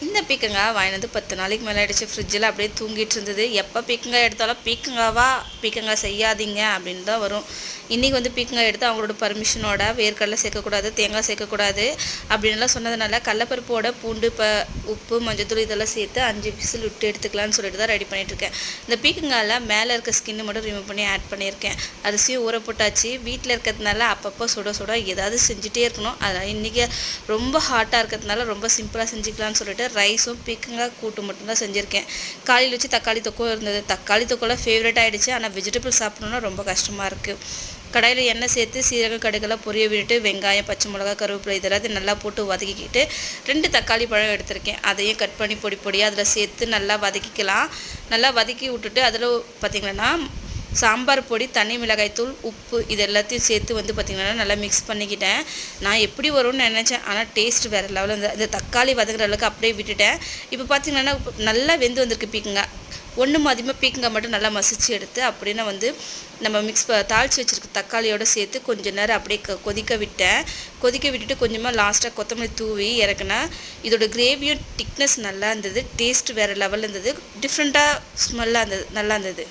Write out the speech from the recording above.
இந்த பீக்கங்காய் வாங்கினது வந்து 10 நாளைக்கு மேலே ஆகிடுச்சு. ஃப்ரிட்ஜில் அப்படியே தூங்கிட்டு இருந்தது. எப்போ பீக்கங்காய் எடுத்தாலும் பீக்கங்காய் செய்யாதீங்க அப்படின்னு தான் வரும். இன்றைக்கி வந்து பீக்கங்காய் எடுத்து அவங்களோட பர்மிஷனோட வேர்க்கடலை சேர்க்கக்கூடாது, தேங்காய் சேர்க்கக்கூடாது அப்படின்லாம் சொன்னதுனால கடலப்பருப்போட பூண்டு உப்பு மஞ்சத்தூள் இதெல்லாம் சேர்த்து 5 விசில் விட்டு எடுத்துக்கலான்னு சொல்லிட்டு தான் ரெடி பண்ணிகிட்ருக்கேன். இந்த பீக்கங்காயில் மேலே இருக்க ஸ்கின்னு மட்டும் ரிமூவ் பண்ணி ஆட் பண்ணியிருக்கேன். அரிசியும் ஊற போட்டாச்சு. வீட்டில் இருக்கிறதுனால அப்பப்போ சுட ஏதாவது செஞ்சுட்டே இருக்கணும். அதனால் இன்றைக்கி ரொம்ப ஹாட்டாக இருக்கிறதுனால ரொம்ப சிம்பிளாக செஞ்சுக்கலான்னு சொல்லிட்டு ரைஸும் பீக்கங்காய் கூட்டு மட்டும்தான் செஞ்சுருக்கேன். காலையில் வச்சு தக்காளி தொக்கும் இருந்தது. தக்காளி தொக்கெல்லாம் ஃபேவரட் ஆகிடுச்சு. ஆனால் வெஜிடபிள் சாப்பிட்ணுன்னா ரொம்ப கஷ்டமாக இருக்குது. கடாயில் எண்ணெய் சேர்த்து சீரகம் கடுகெல்லாம் பொரிய விட்டுட்டு வெங்காயம் பச்சை மிளகா கருவேப்பிலை இதெல்லாம் நல்லா போட்டு வதக்கிக்கிட்டு 2 தக்காளி பழம் எடுத்திருக்கேன். அதையும் கட் பண்ணி பொடியாக அதில் சேர்த்து நல்லா வதக்கிக்கலாம். நல்லா வதக்கி விட்டுட்டு அதில் பார்த்திங்கன்னா சாம்பார் பொடி, தனி மிளகாய் தூள், உப்பு இது எல்லாத்தையும் சேர்த்து வந்து பார்த்திங்கன்னா நல்லா மிக்ஸ் பண்ணிக்கிட்டேன். நான் எப்படி வரும்னு நினச்சேன், ஆனால் டேஸ்ட் வேறு லெவலில் இந்த தக்காளி வதங்குற அளவுக்கு அப்படியே விட்டுட்டேன். இப்போ பார்த்திங்கன்னா நல்லா வெந்து வந்திருக்கு பீக்கங்காய். ஒன்று அதிகமாக பீக்கங்காய் மட்டும் நல்லா மசிச்சு எடுத்து அப்படின்னா வந்து நம்ம தாளித்து வச்சுருக்க தக்காளியோடு சேர்த்து கொஞ்சம் நேரம் அப்படியே கொதிக்க விட்டுட்டு கொஞ்சமாக லாஸ்ட்டாக கொத்தமல்லி தூவி இறக்குனா இதோட கிரேவியும் திக்னஸ் நல்லா இருந்தது. டேஸ்ட் வேறு லெவலில் இருந்தது. டிஃப்ரெண்ட்டாக ஸ்மெல்லாக இருந்தது, நல்லா இருந்தது.